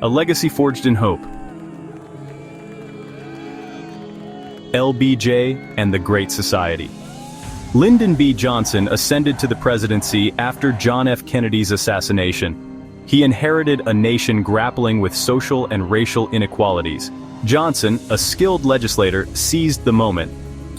A legacy forged in hope. LBJ and the Great Society. Lyndon B. Johnson ascended to the presidency after John F. Kennedy's assassination. He inherited a nation grappling with social and racial inequalities. Johnson, a skilled legislator, seized the moment.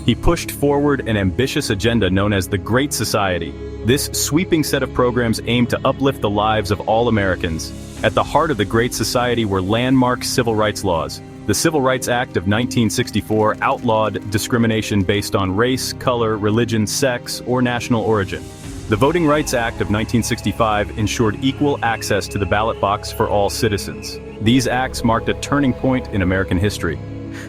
He pushed forward an ambitious agenda known as the Great Society. This sweeping set of programs aimed to uplift the lives of all Americans. At the heart of the Great Society were landmark civil rights laws. The Civil Rights Act of 1964 outlawed discrimination based on race, color, religion, sex, or national origin. The Voting Rights Act of 1965 ensured equal access to the ballot box for all citizens. These acts marked a turning point in American history.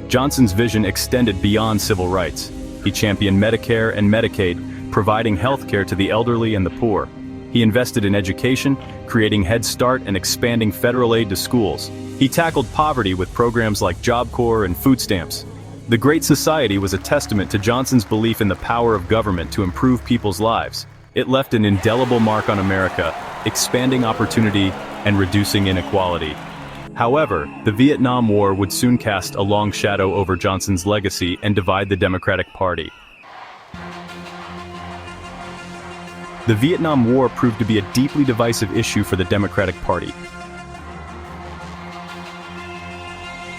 Johnson's vision extended beyond civil rights. He championed Medicare and Medicaid, providing health care to the elderly and the poor. He invested in education, creating Head Start and expanding federal aid to schools. He tackled poverty with programs like Job Corps and food stamps. The Great Society was a testament to Johnson's belief in the power of government to improve people's lives. It left an indelible mark on America, expanding opportunity and reducing inequality. However, the Vietnam War would soon cast a long shadow over Johnson's legacy and divide the Democratic Party. The Vietnam War proved to be a deeply divisive issue for the Democratic Party.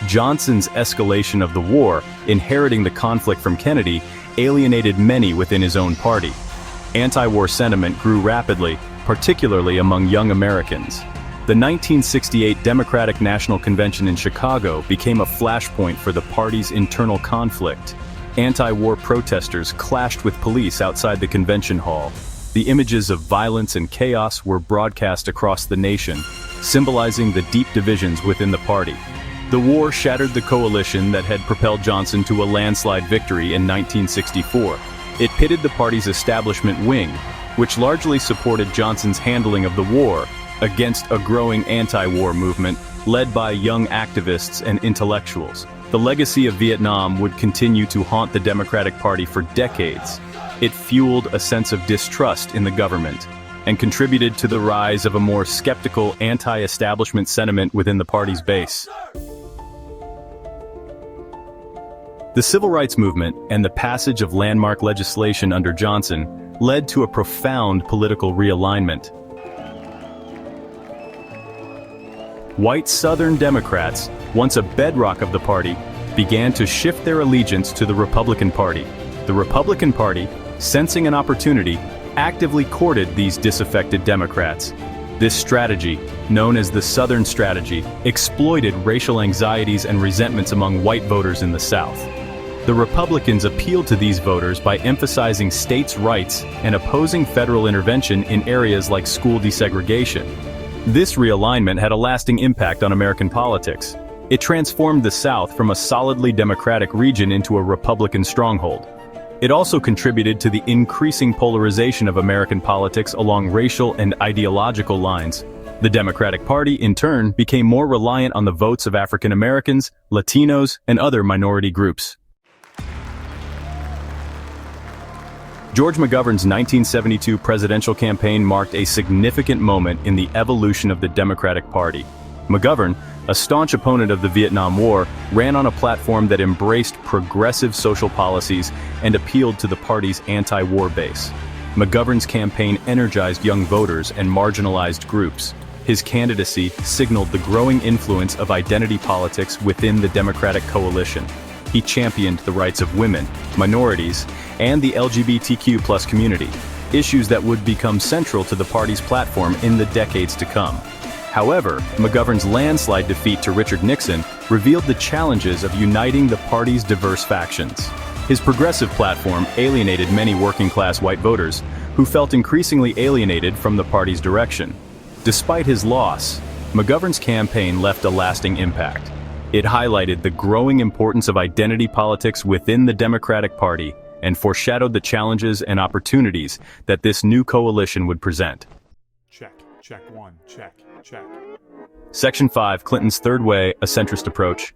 Johnson's escalation of the war, inheriting the conflict from Kennedy, alienated many within his own party. Anti-war sentiment grew rapidly, particularly among young Americans. The 1968 Democratic National Convention in Chicago became a flashpoint for the party's internal conflict. Anti-war protesters clashed with police outside the convention hall. The images of violence and chaos were broadcast across the nation, symbolizing the deep divisions within the party. The war shattered the coalition that had propelled Johnson to a landslide victory in 1964. It pitted the party's establishment wing, which largely supported Johnson's handling of the war, against a growing anti-war movement led by young activists and intellectuals. The legacy of Vietnam would continue to haunt the Democratic Party for decades. It fueled a sense of distrust in the government and contributed to the rise of a more skeptical anti-establishment sentiment within the party's base. The Civil Rights Movement and the passage of landmark legislation under Johnson led to a profound political realignment. White Southern Democrats, once a bedrock of the party, began to shift their allegiance to the Republican Party. The Republican Party, sensing an opportunity, actively courted these disaffected Democrats. This strategy, known as the Southern Strategy, exploited racial anxieties and resentments among white voters in the South. The Republicans appealed to these voters by emphasizing states' rights and opposing federal intervention in areas like school desegregation. This realignment had a lasting impact on American politics. It transformed the South from a solidly Democratic region into a Republican stronghold. It also contributed to the increasing polarization of American politics along racial and ideological lines. The Democratic Party, in turn, became more reliant on the votes of African Americans, Latinos, and other minority groups. George McGovern's 1972 presidential campaign marked a significant moment in the evolution of the Democratic Party. McGovern, a staunch opponent of the Vietnam War, ran on a platform that embraced progressive social policies and appealed to the party's anti-war base. McGovern's campaign energized young voters and marginalized groups. His candidacy signaled the growing influence of identity politics within the Democratic coalition. He championed the rights of women, minorities, and the LGBTQ+ community, issues that would become central to the party's platform in the decades to come. However, McGovern's landslide defeat to Richard Nixon revealed the challenges of uniting the party's diverse factions. His progressive platform alienated many working-class white voters who felt increasingly alienated from the party's direction. Despite his loss, McGovern's campaign left a lasting impact. It highlighted the growing importance of identity politics within the Democratic Party and foreshadowed the challenges and opportunities that this new coalition would present. Check one, check. Section 5, Clinton's Third Way, a centrist approach.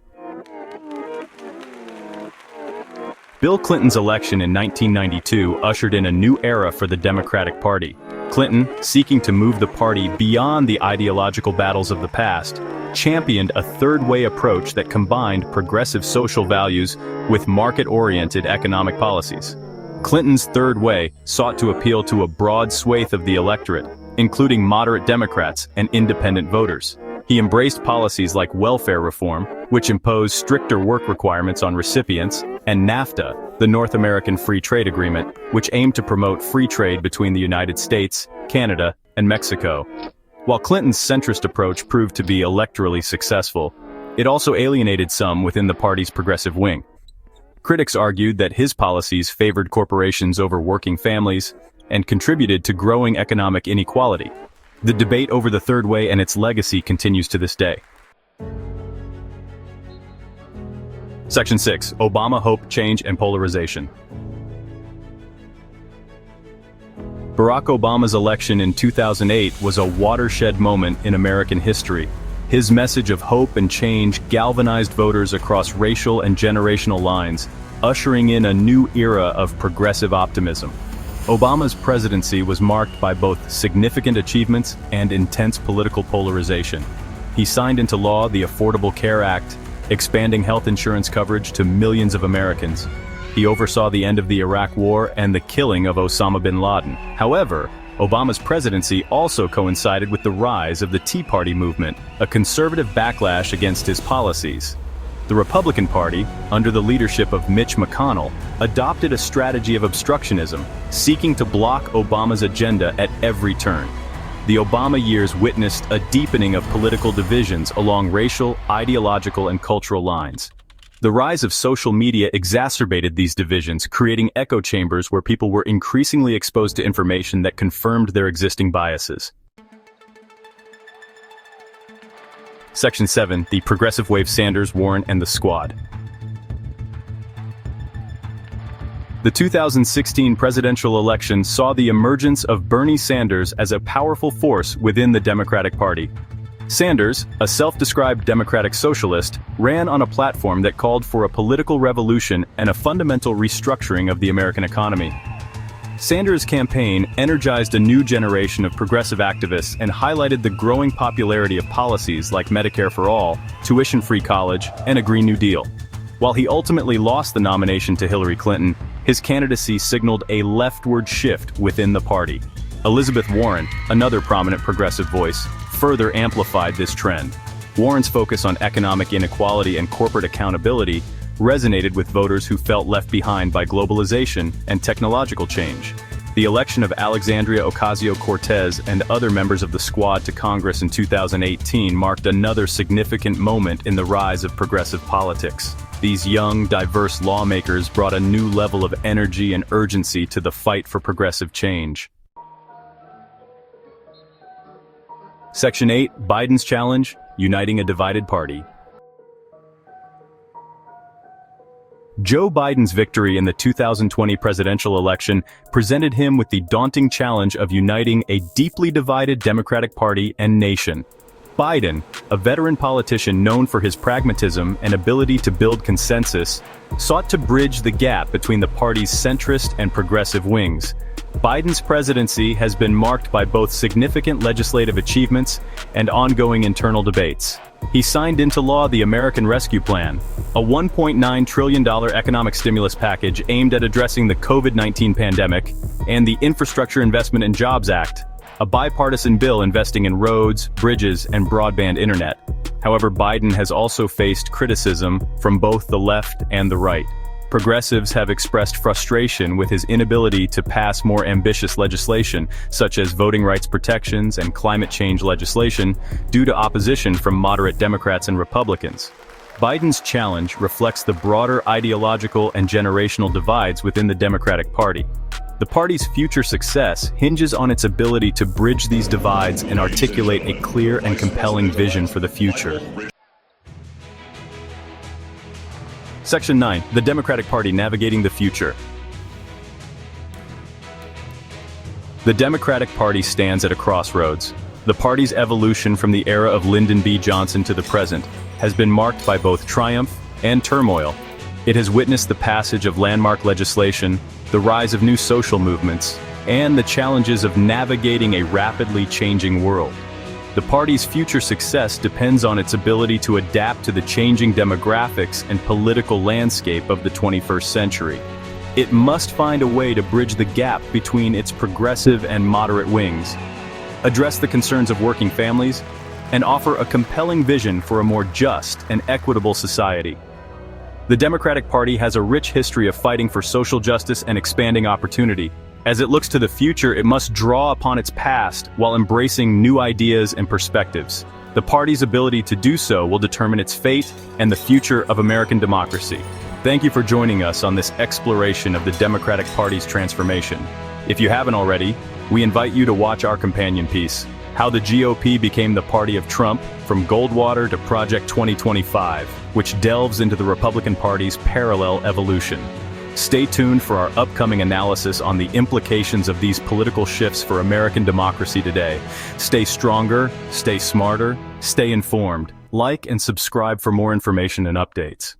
Bill Clinton's election in 1992 ushered in a new era for the Democratic Party. Clinton, seeking to move the party beyond the ideological battles of the past, championed a third-way approach that combined progressive social values with market-oriented economic policies. Clinton's third way sought to appeal to a broad swathe of the electorate, including moderate Democrats and independent voters. He embraced policies like welfare reform, which imposed stricter work requirements on recipients, and NAFTA, the North American Free Trade Agreement, which aimed to promote free trade between the United States, Canada, and Mexico. While Clinton's centrist approach proved to be electorally successful, it also alienated some within the party's progressive wing. Critics argued that his policies favored corporations over working families and contributed to growing economic inequality. The debate over the third way and its legacy continues to this day. Section 6. Obama Hope, Change, and Polarization. Barack Obama's election in 2008 was a watershed moment in American history. His message of hope and change galvanized voters across racial and generational lines, ushering in a new era of progressive optimism. Obama's presidency was marked by both significant achievements and intense political polarization. He signed into law the Affordable Care Act, expanding health insurance coverage to millions of Americans. He oversaw the end of the Iraq War and the killing of Osama bin Laden. However, Obama's presidency also coincided with the rise of the Tea Party movement, a conservative backlash against his policies. The Republican Party, under the leadership of Mitch McConnell, adopted a strategy of obstructionism, seeking to block Obama's agenda at every turn. The Obama years witnessed a deepening of political divisions along racial, ideological, and cultural lines. The rise of social media exacerbated these divisions, creating echo chambers where people were increasingly exposed to information that confirmed their existing biases. Section 7. The Progressive Wave: Sanders, Warren, and the Squad. The 2016 presidential election saw the emergence of Bernie Sanders as a powerful force within the Democratic Party. Sanders, a self-described democratic socialist, ran on a platform that called for a political revolution and a fundamental restructuring of the American economy. Sanders' campaign energized a new generation of progressive activists and highlighted the growing popularity of policies like Medicare for All, tuition-free college, and a Green New Deal. While he ultimately lost the nomination to Hillary Clinton, his candidacy signaled a leftward shift within the party. Elizabeth Warren, another prominent progressive voice, further amplified this trend. Warren's focus on economic inequality and corporate accountability resonated with voters who felt left behind by globalization and technological change. The election of Alexandria Ocasio-Cortez and other members of the Squad to Congress in 2018 marked another significant moment in the rise of progressive politics. These young, diverse lawmakers brought a new level of energy and urgency to the fight for progressive change. Section 8. Biden's Challenge: Uniting a Divided Party. Joe Biden's victory in the 2020 presidential election presented him with the daunting challenge of uniting a deeply divided Democratic Party and nation. Biden, a veteran politician known for his pragmatism and ability to build consensus, sought to bridge the gap between the party's centrist and progressive wings. Biden's presidency has been marked by both significant legislative achievements and ongoing internal debates. He signed into law the American Rescue Plan, a $1.9 trillion economic stimulus package aimed at addressing the COVID-19 pandemic, and the Infrastructure Investment and Jobs Act, a bipartisan bill investing in roads, bridges, and broadband internet. However, Biden has also faced criticism from both the left and the right. Progressives have expressed frustration with his inability to pass more ambitious legislation, such as voting rights protections and climate change legislation, due to opposition from moderate Democrats and Republicans. Biden's challenge reflects the broader ideological and generational divides within the Democratic Party. The party's future success hinges on its ability to bridge these divides and articulate a clear and compelling vision for the future. Section 9. The Democratic Party Navigating the Future. The Democratic Party stands at a crossroads. The party's evolution from the era of Lyndon B. Johnson to the present has been marked by both triumph and turmoil. It has witnessed the passage of landmark legislation, the rise of new social movements, and the challenges of navigating a rapidly changing world. The party's future success depends on its ability to adapt to the changing demographics and political landscape of the 21st century. It must find a way to bridge the gap between its progressive and moderate wings, address the concerns of working families, and offer a compelling vision for a more just and equitable society. The Democratic Party has a rich history of fighting for social justice and expanding opportunity. As it looks to the future, it must draw upon its past while embracing new ideas and perspectives. The party's ability to do so will determine its fate and the future of American democracy. Thank you for joining us on this exploration of the Democratic Party's transformation. If you haven't already, we invite you to watch our companion piece, How the GOP Became the Party of Trump, from Goldwater to Project 2025, which delves into the Republican Party's parallel evolution. Stay tuned for our upcoming analysis on the implications of these political shifts for American democracy today. Stay stronger, stay smarter, stay informed. Like and subscribe for more information and updates.